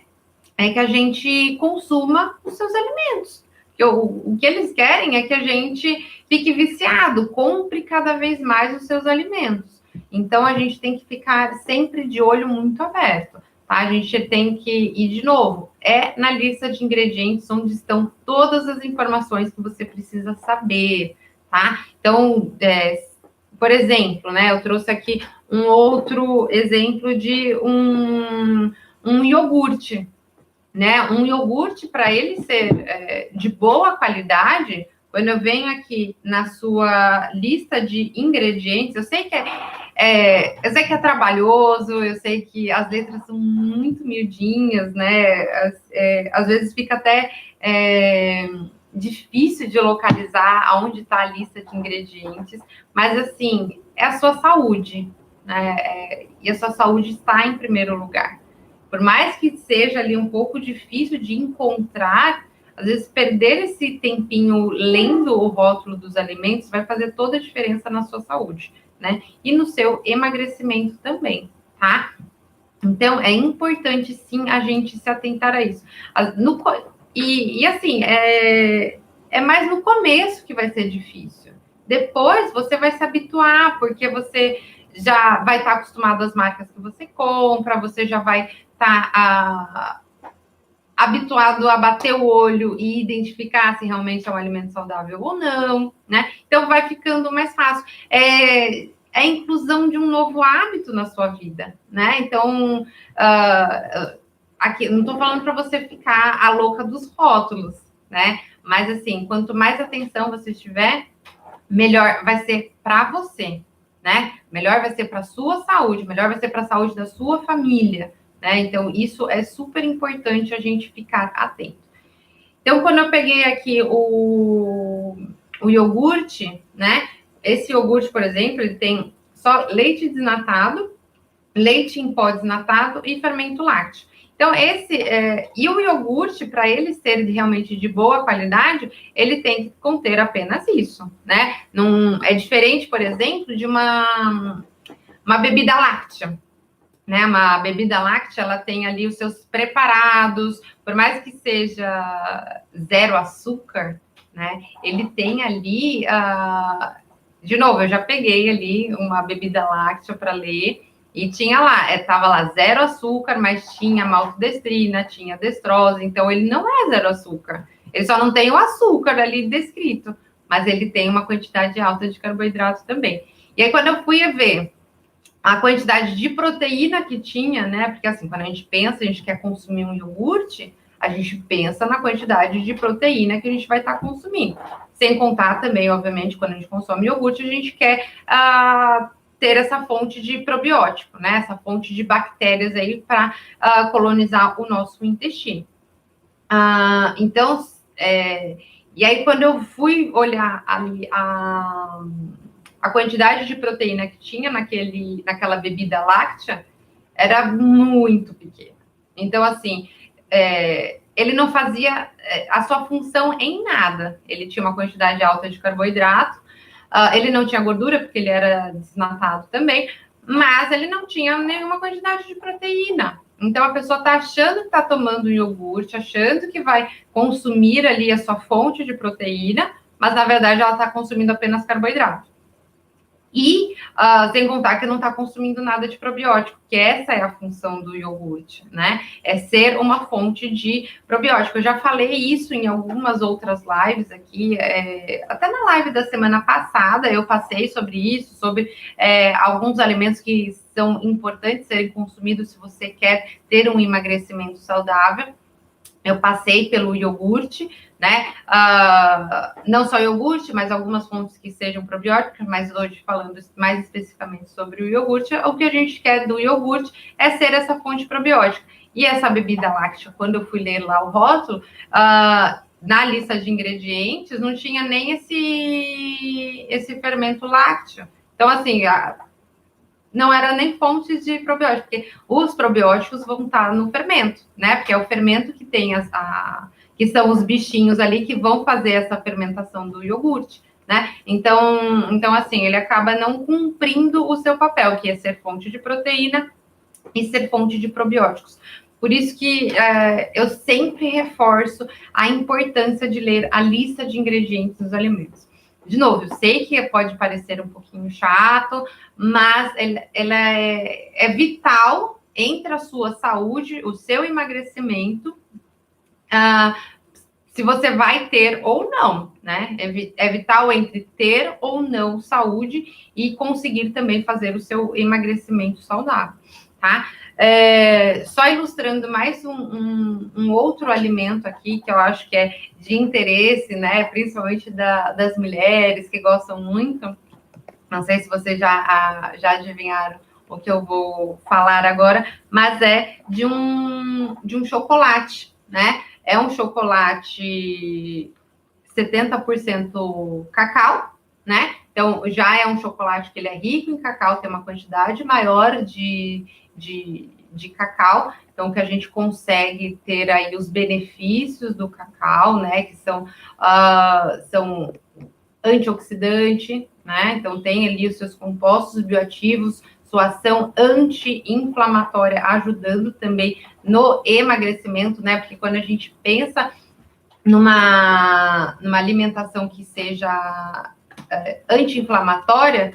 é que a gente consuma os seus alimentos. O que eles querem é que a gente fique viciado, compre cada vez mais os seus alimentos. Então, a gente tem que ficar sempre de olho muito aberto, tá? A gente tem que ir, de novo, na lista de ingredientes onde estão todas as informações que você precisa saber, tá? Então, por exemplo, né, eu trouxe aqui um outro exemplo de um iogurte, né? Um iogurte, para ele ser de boa qualidade, quando eu venho aqui na sua lista de ingredientes, eu sei que é trabalhoso, eu sei que as letras são muito miudinhas, né? Às vezes fica até difícil de localizar aonde está a lista de ingredientes, mas assim, é a sua saúde, né? E a sua saúde está em primeiro lugar. Por mais que seja ali um pouco difícil de encontrar, às vezes perder esse tempinho lendo o rótulo dos alimentos vai fazer toda a diferença na sua saúde, né? E no seu emagrecimento também, tá? Então, é importante, sim, a gente se atentar a isso. E assim, é mais no começo que vai ser difícil. Depois, você vai se habituar, porque você já vai estar acostumado às marcas que você compra, você já vai estar habituado a bater o olho e identificar se realmente é um alimento saudável ou não, né? Então, vai ficando mais fácil. É a inclusão de um novo hábito na sua vida, né? Então, aqui, não estou falando para você ficar a louca dos rótulos, né? Mas, assim, quanto mais atenção você tiver, melhor vai ser para você, né? Melhor vai ser para a sua saúde, melhor vai ser para a saúde da sua família, né? Então, isso é super importante a gente ficar atento. Então, quando eu peguei aqui o iogurte, né? Esse iogurte, por exemplo, ele tem só leite desnatado, leite em pó desnatado e fermento lácteo. Então, e o iogurte, para ele ser realmente de boa qualidade, ele tem que conter apenas isso, né? Não, é diferente, por exemplo, de uma bebida láctea, né? Uma bebida láctea, ela tem ali os seus preparados, por mais que seja zero açúcar, né? Ele tem ali, de novo, eu já peguei ali uma bebida láctea para ler, e tinha lá, estava lá zero açúcar, mas tinha maltodestrina, tinha destrose, então ele não é zero açúcar. Ele só não tem o açúcar ali descrito, mas ele tem uma quantidade alta de carboidrato também. E aí, quando eu fui ver a quantidade de proteína que tinha, né? Porque assim, quando a gente pensa, a gente quer consumir um iogurte, a gente pensa na quantidade de proteína que a gente vai estar consumindo. Sem contar também, obviamente, quando a gente consome iogurte, a gente quer ter essa fonte de probiótico, né? Essa fonte de bactérias aí para colonizar o nosso intestino. Então, e aí quando eu fui olhar ali a quantidade de proteína que tinha naquela bebida láctea, era muito pequena. Então, assim, ele não fazia a sua função em nada. Ele tinha uma quantidade alta de carboidrato, ele não tinha gordura, porque ele era desnatado também, mas ele não tinha nenhuma quantidade de proteína. Então, a pessoa está achando que está tomando iogurte, achando que vai consumir ali a sua fonte de proteína, mas, na verdade, ela está consumindo apenas carboidrato. E sem contar que não está consumindo nada de probiótico, que essa é a função do iogurte, né? É ser uma fonte de probiótico. Eu já falei isso em algumas outras lives aqui, até na live da semana passada eu passei sobre isso, sobre alguns alimentos que são importantes serem consumidos se você quer ter um emagrecimento saudável. Eu passei pelo iogurte, né? Não só iogurte, mas algumas fontes que sejam probióticas, mas hoje falando mais especificamente sobre o iogurte, o que a gente quer do iogurte é ser essa fonte probiótica. E essa bebida láctea, quando eu fui ler lá o rótulo, na lista de ingredientes não tinha nem esse fermento lácteo. Então, assim, não era nem fontes de probióticos, porque os probióticos vão estar no fermento, né? Porque é o fermento que tem que são os bichinhos ali que vão fazer essa fermentação do iogurte, né? Então, assim, ele acaba não cumprindo o seu papel, que é ser fonte de proteína e ser fonte de probióticos. Por isso que eu sempre reforço a importância de ler a lista de ingredientes dos alimentos. De novo, eu sei que pode parecer um pouquinho chato, mas ela é vital entre a sua saúde, o seu emagrecimento, se você vai ter ou não, né? É vital entre ter ou não saúde e conseguir também fazer o seu emagrecimento saudável, tá? Só ilustrando mais um outro alimento aqui que eu acho que é de interesse, né? Principalmente das mulheres que gostam muito. Não sei se vocês já adivinharam o que eu vou falar agora, mas é de um chocolate, né? É um chocolate 70% cacau, né? Então, já é um chocolate que ele é rico em cacau, tem uma quantidade maior de cacau, então que a gente consegue ter aí os benefícios do cacau, né? Que são antioxidante, né? Então tem ali os seus compostos bioativos, sua ação anti-inflamatória, ajudando também no emagrecimento, né? Porque quando a gente pensa numa alimentação que seja anti-inflamatória,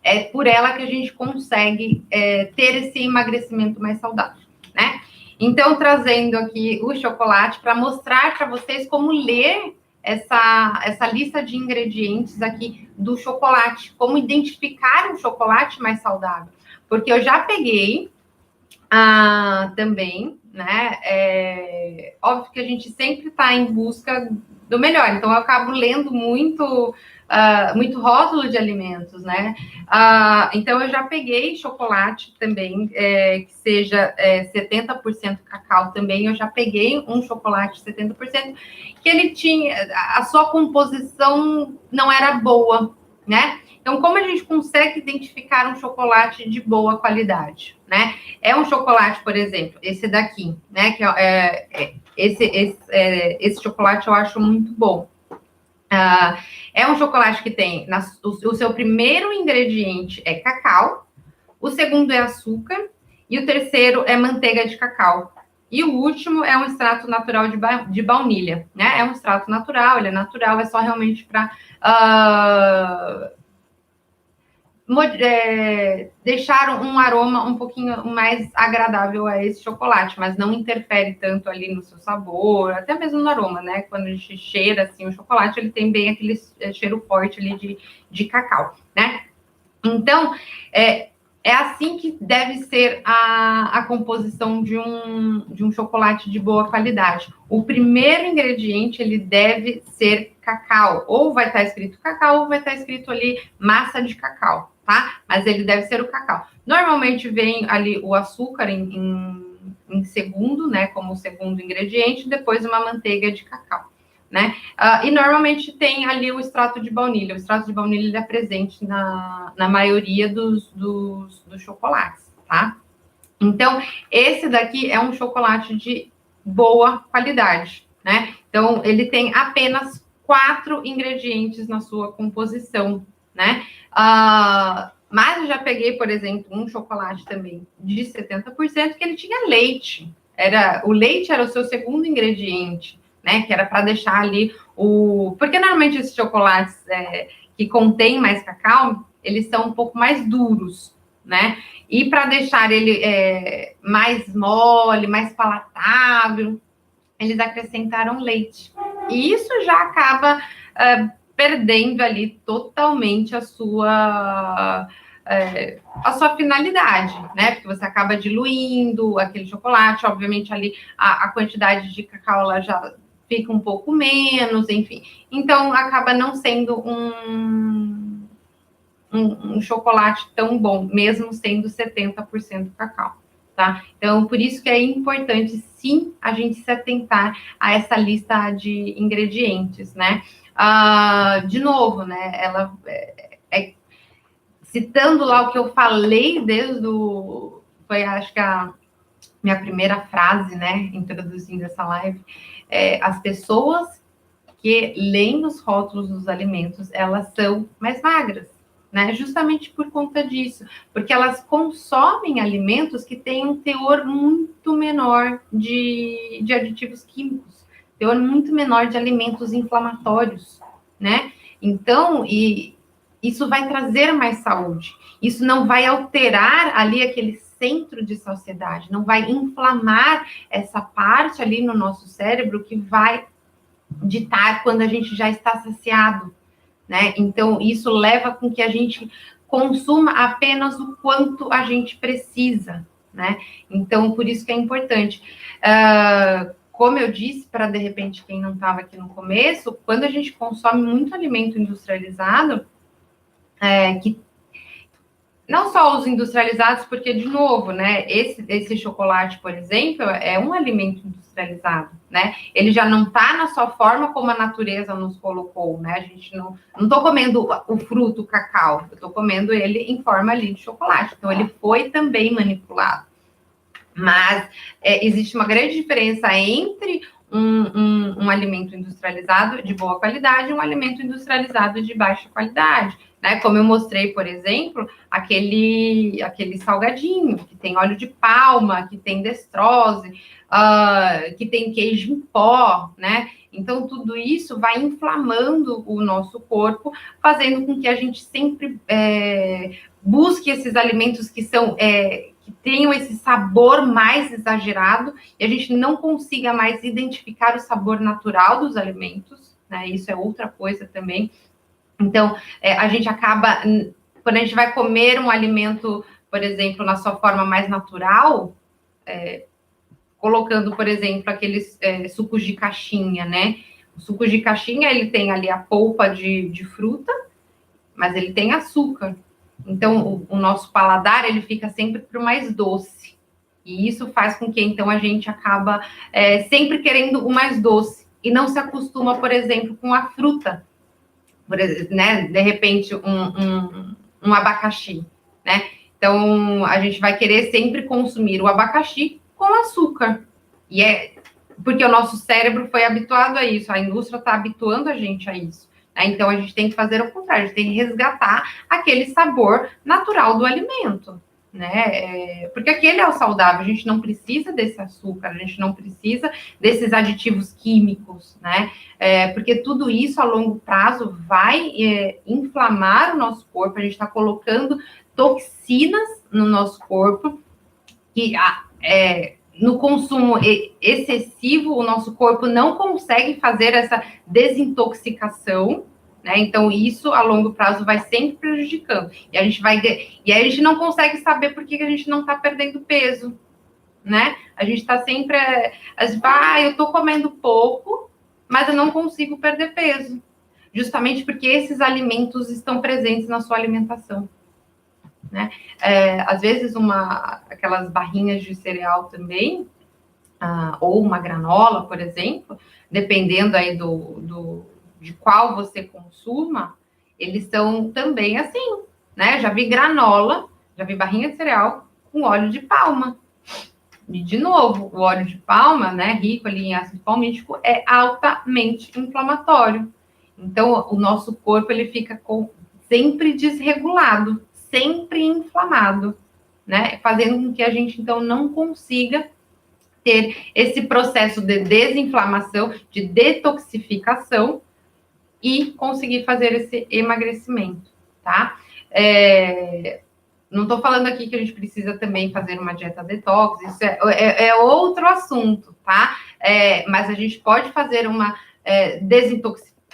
é por ela que a gente consegue ter esse emagrecimento mais saudável, né? Então, trazendo aqui o chocolate para mostrar para vocês como ler essa lista de ingredientes aqui do chocolate, como identificar um chocolate mais saudável. Porque eu já peguei também, né? Óbvio que a gente sempre está em busca do melhor, então eu acabo lendo muito rótulo de alimentos, né? Então eu já peguei chocolate também, que seja 70% cacau também, eu já peguei um chocolate 70%, que ele tinha, a sua composição não era boa, né? Então, como a gente consegue identificar um chocolate de boa qualidade, né? É um chocolate, por exemplo, esse daqui, né? Que esse chocolate eu acho muito bom. É um chocolate que tem o seu primeiro ingrediente é cacau, o segundo é açúcar e o terceiro é manteiga de cacau. E o último é um extrato natural de baunilha, né? É um extrato natural, ele é natural, é só realmente para deixar um aroma um pouquinho mais agradável a esse chocolate, mas não interfere tanto ali no seu sabor, até mesmo no aroma, né? Quando a gente cheira assim o chocolate, ele tem bem aquele cheiro forte ali de cacau, né? Então, é assim que deve ser a composição de um chocolate de boa qualidade. O primeiro ingrediente, ele deve ser cacau. Ou vai estar escrito cacau, ou vai estar escrito ali massa de cacau, tá? Mas ele deve ser o cacau. Normalmente vem ali o açúcar em segundo, né? Como o segundo ingrediente, depois uma manteiga de cacau. Né? E normalmente tem ali o extrato de baunilha. O extrato de baunilha é presente na maioria dos chocolates, tá? Então, esse daqui é um chocolate de boa qualidade, né? Então, ele tem apenas 4 ingredientes na sua composição, né? Mas eu já peguei, por exemplo, um chocolate também de 70% que ele tinha leite. O leite era o seu segundo ingrediente, né? Que era para deixar ali porque normalmente esses chocolates que contêm mais cacau, eles são um pouco mais duros, né? E para deixar ele mais mole, mais palatável, eles acrescentaram leite. E isso já acaba perdendo ali totalmente a sua finalidade, né? Porque você acaba diluindo aquele chocolate, obviamente ali a quantidade de cacau ela já fica um pouco menos, enfim. Então acaba não sendo um chocolate tão bom, mesmo sendo 70% cacau, tá? Então, por isso que é importante, sim, a gente se atentar a essa lista de ingredientes, né? De novo, né? Ela citando lá o que eu falei foi, acho que a minha primeira frase, né? Introduzindo essa live, as pessoas que leem os rótulos dos alimentos, elas são mais magras, né? Justamente por conta disso, porque elas consomem alimentos que têm um teor muito menor de aditivos químicos, teor muito menor de alimentos inflamatórios, né? Então, isso vai trazer mais saúde. Isso não vai alterar ali aquele centro de saciedade, não vai inflamar essa parte ali no nosso cérebro que vai ditar quando a gente já está saciado, né? Então, isso leva com que a gente consuma apenas o quanto a gente precisa, né? Então, por isso que é importante. Como eu disse, para de repente quem não estava aqui no começo, quando a gente consome muito alimento industrializado, que não só os industrializados, porque, de novo, né, esse chocolate, por exemplo, é um alimento industrializado, né? Ele já não está na sua forma como a natureza nos colocou, né? A gente não estou comendo o fruto, o cacau, eu estou comendo ele em forma ali de chocolate. Então, ele foi também manipulado. Mas existe uma grande diferença entre um alimento industrializado de boa qualidade e um alimento industrializado de baixa qualidade. Né? Como eu mostrei, por exemplo, aquele salgadinho, que tem óleo de palma, que tem destrose, que tem queijo em pó, né? Então, tudo isso vai inflamando o nosso corpo, fazendo com que a gente sempre busque esses alimentos que são... que tenham esse sabor mais exagerado e a gente não consiga mais identificar o sabor natural dos alimentos, né? Isso é outra coisa também. Então, a gente acaba, quando a gente vai comer um alimento, por exemplo, na sua forma mais natural, colocando, por exemplo, aqueles sucos de caixinha, né? O suco de caixinha, ele tem ali a polpa de fruta, mas ele tem açúcar. Então, o nosso paladar, ele fica sempre para o mais doce. E isso faz com que, então, a gente acaba sempre querendo o mais doce. E não se acostuma, por exemplo, com a fruta. Por exemplo, né? De repente, um abacaxi, né? Então, a gente vai querer sempre consumir o abacaxi com açúcar. E porque o nosso cérebro foi habituado a isso. A indústria está habituando a gente a isso. Então, a gente tem que fazer o contrário, a gente tem que resgatar aquele sabor natural do alimento, né? Porque aquele é o saudável, a gente não precisa desse açúcar, a gente não precisa desses aditivos químicos, né? Porque tudo isso a longo prazo vai inflamar o nosso corpo, a gente está colocando toxinas no nosso corpo, que no consumo excessivo, o nosso corpo não consegue fazer essa desintoxicação, né? Então, isso a longo prazo vai sempre prejudicando. E aí a gente não consegue saber por que a gente não está perdendo peso, né? A gente está sempre. Eu estou comendo pouco, mas eu não consigo perder peso. Justamente porque esses alimentos estão presentes na sua alimentação. Né? Às vezes aquelas barrinhas de cereal também, ou uma granola, por exemplo, dependendo aí de qual você consuma, eles são também assim, né? Já vi granola, já vi barrinha de cereal com óleo de palma. E, de novo, o óleo de palma, né, rico ali em ácido palmítico, é altamente inflamatório. Então, o nosso corpo, ele fica sempre desregulado, sempre inflamado, né? Fazendo com que a gente, então, não consiga ter esse processo de desinflamação, de detoxificação e conseguir fazer esse emagrecimento, tá? Não estou falando aqui que a gente precisa também fazer uma dieta detox, isso é outro assunto, tá? Mas a gente pode fazer uma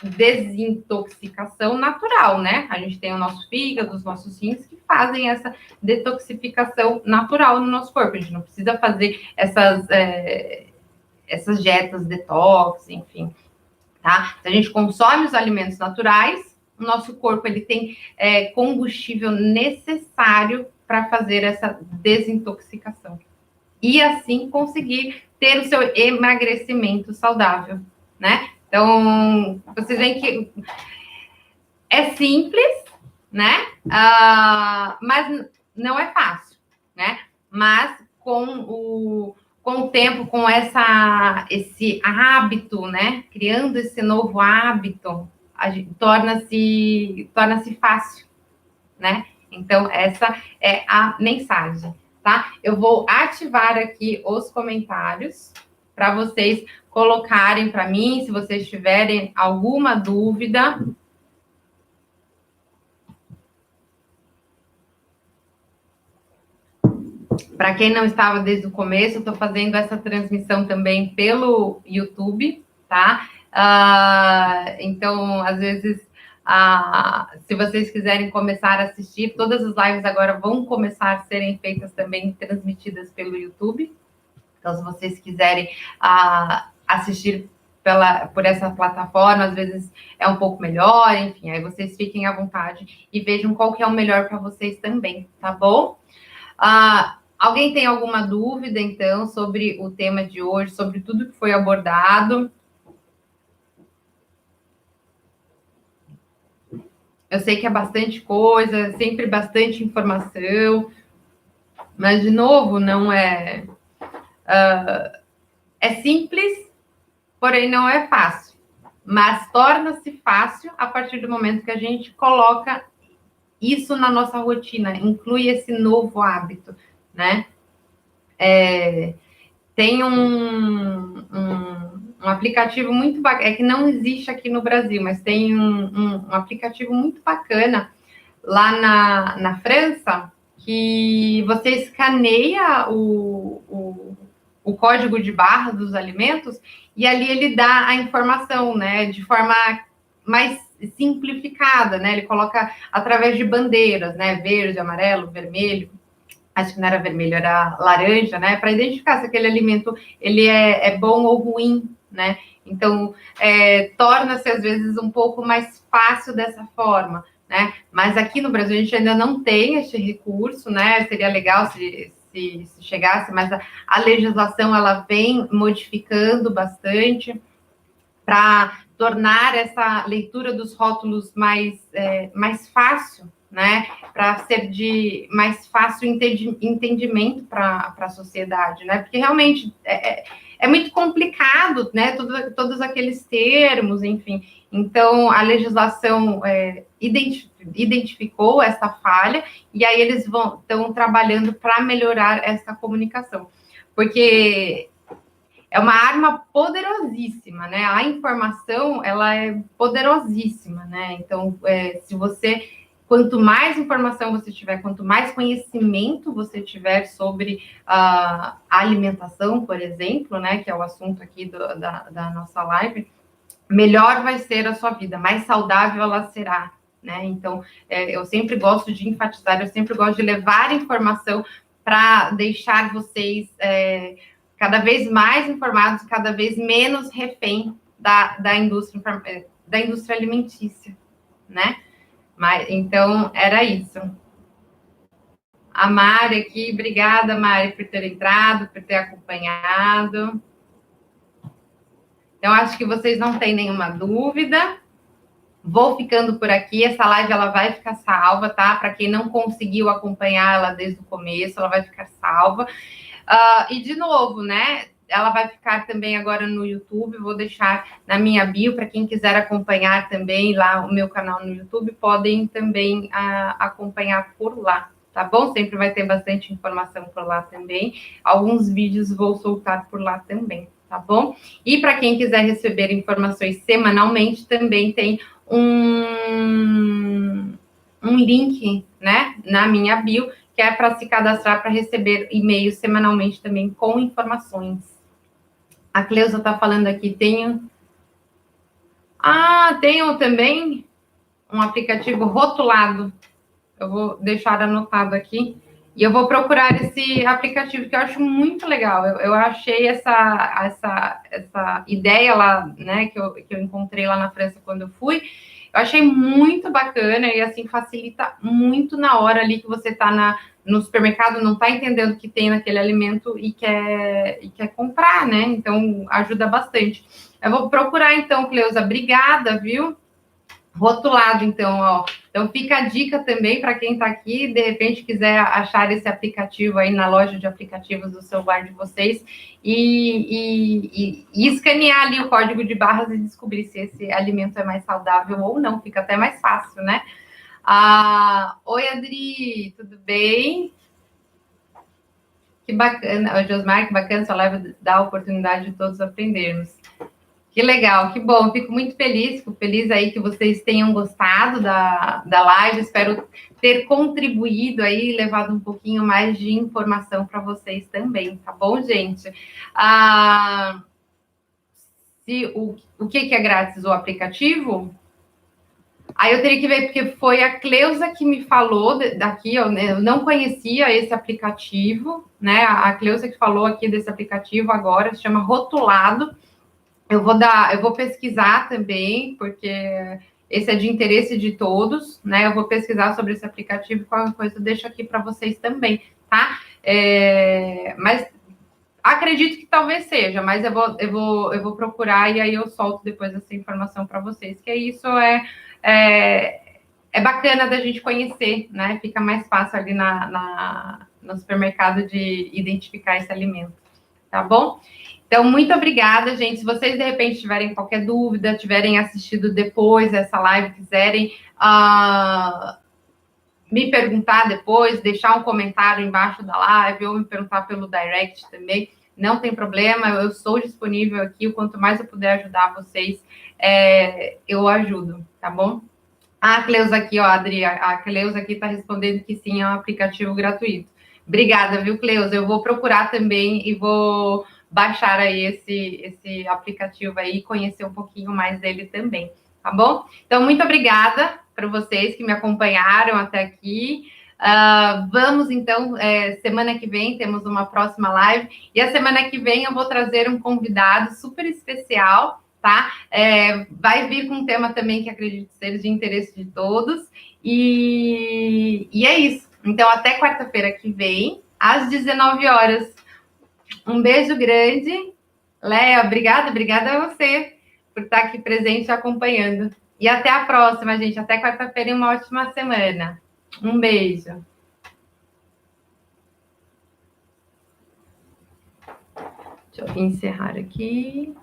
desintoxicação natural, né? A gente tem o nosso fígado, os nossos rins que fazem essa detoxificação natural no nosso corpo. A gente não precisa fazer essas dietas detox, enfim, tá? Se a gente consome os alimentos naturais, o nosso corpo ele tem combustível necessário para fazer essa desintoxicação. E assim conseguir ter o seu emagrecimento saudável, né? Então, vocês veem que é simples, né? Mas não é fácil, né? Mas com o tempo, com esse hábito, né? Criando esse novo hábito, torna-se fácil, né? Então, essa é a mensagem, tá? Eu vou ativar aqui os comentários para vocês colocarem para mim, se vocês tiverem alguma dúvida. Para quem não estava desde o começo, eu estou fazendo essa transmissão também pelo YouTube, tá? Então, às vezes, se vocês quiserem começar a assistir, todas as lives agora vão começar a serem feitas também, transmitidas pelo YouTube. Então, se vocês quiserem assistir por essa plataforma, às vezes é um pouco melhor, enfim, aí vocês fiquem à vontade e vejam qual que é o melhor para vocês também, tá bom? Alguém tem alguma dúvida, então, sobre o tema de hoje, sobre tudo que foi abordado? Eu sei que é bastante coisa, sempre bastante informação, mas, de novo, não é... é simples, porém não é fácil. Mas torna-se fácil a partir do momento que a gente coloca isso na nossa rotina, inclui esse novo hábito, né? Tem um aplicativo muito bacana, que não existe aqui no Brasil, mas tem um aplicativo muito bacana lá na França, que você escaneia o código de barra dos alimentos e ali ele dá a informação, né, de forma mais simplificada, né? Ele coloca através de bandeiras, né, verde, amarelo, vermelho. Acho que não era vermelho, era laranja, né? Para identificar se aquele alimento ele é bom ou ruim, né? Então, torna-se às vezes um pouco mais fácil dessa forma, né? Mas aqui no Brasil a gente ainda não tem esse recurso, né? Seria legal se chegasse, mas a legislação ela vem modificando bastante para tornar essa leitura dos rótulos mais fácil, né? Para ser de mais fácil entendimento para a sociedade, né? Porque realmente é muito complicado, né? Todos aqueles termos, enfim. Então, a legislação identificou essa falha, e aí eles estão trabalhando para melhorar essa comunicação. Porque é uma arma poderosíssima, né? A informação, ela é poderosíssima, né? Então, quanto mais informação você tiver, quanto mais conhecimento você tiver sobre a alimentação, por exemplo, né? Que é o assunto aqui da nossa live, melhor vai ser a sua vida, mais saudável ela será, né? Então, eu sempre gosto de enfatizar, eu sempre gosto de levar informação para deixar vocês cada vez mais informados, cada vez menos refém da indústria alimentícia, né? Então, era isso. A Mari aqui, obrigada, Mari, por ter entrado, por ter acompanhado. Então, acho que vocês não têm nenhuma dúvida. Vou ficando por aqui. Essa live ela vai ficar salva, tá? Para quem não conseguiu acompanhar ela desde o começo, ela vai ficar salva. E, de novo, né? Ela vai ficar também agora no YouTube. Vou deixar na minha bio para quem quiser acompanhar também lá o meu canal no YouTube. Podem também acompanhar por lá, tá bom? Sempre vai ter bastante informação por lá também. Alguns vídeos vou soltar por lá também, tá bom? E para quem quiser receber informações semanalmente, também tem um link, né, na minha bio, que é para se cadastrar para receber e-mails semanalmente também com informações. A Cleusa está falando aqui, tenho também um aplicativo rotulado. Eu vou deixar anotado aqui. E eu vou procurar esse aplicativo, que eu acho muito legal. Eu achei essa ideia lá, né, que eu encontrei lá na França quando eu fui. Eu achei muito bacana e, assim, facilita muito na hora ali que você está no supermercado, não está entendendo o que tem naquele alimento e quer comprar, né? Então, ajuda bastante. Eu vou procurar, então, Cleusa. Obrigada, viu? Rotulado, então, ó. Então, fica a dica também para quem está aqui, de repente quiser achar esse aplicativo aí na loja de aplicativos do celular de vocês e escanear ali o código de barras e descobrir se esse alimento é mais saudável ou não. Fica até mais fácil, né? Oi, Adri, tudo bem? Que bacana, Josmar, que bacana, sua live dá a oportunidade de todos aprendermos. Que legal, que bom, fico muito feliz, aí que vocês tenham gostado da live, espero ter contribuído aí, levado um pouquinho mais de informação para vocês também, tá bom, gente? O que é grátis? O aplicativo? Aí eu teria que ver, porque foi a Cleusa que me falou daqui, eu não conhecia esse aplicativo, né? A Cleusa que falou aqui desse aplicativo agora, se chama Rotulado. Eu vou pesquisar também, porque esse é de interesse de todos, né? Eu vou pesquisar sobre esse aplicativo, qualquer coisa eu deixo aqui para vocês também, tá? Mas acredito que talvez seja, mas eu vou procurar e aí eu solto depois essa informação para vocês, que isso é bacana da gente conhecer, né? Fica mais fácil ali no supermercado de identificar esse alimento, tá bom? Então, muito obrigada, gente. Se vocês, de repente, tiverem qualquer dúvida, tiverem assistido depois essa live, quiserem me perguntar depois, deixar um comentário embaixo da live ou me perguntar pelo direct também, não tem problema, eu sou disponível aqui. O quanto mais eu puder ajudar vocês, eu ajudo, tá bom? A Cleusa aqui, ó, Adri, a Cleusa aqui está respondendo que sim, é um aplicativo gratuito. Obrigada, viu, Cleusa? Eu vou procurar também e vou baixar aí esse aplicativo aí e conhecer um pouquinho mais dele também, tá bom? Então, muito obrigada para vocês que me acompanharam até aqui. Vamos, então, semana que vem temos uma próxima live, e a semana que vem eu vou trazer um convidado super especial, tá? Vai vir com um tema também que acredito ser de interesse de todos, e é isso. Então, até quarta-feira que vem, às 19 horas. Um beijo grande. Léa, obrigada a você por estar aqui presente e acompanhando. E até a próxima, gente. Até quarta-feira e uma ótima semana. Um beijo. Deixa eu encerrar aqui.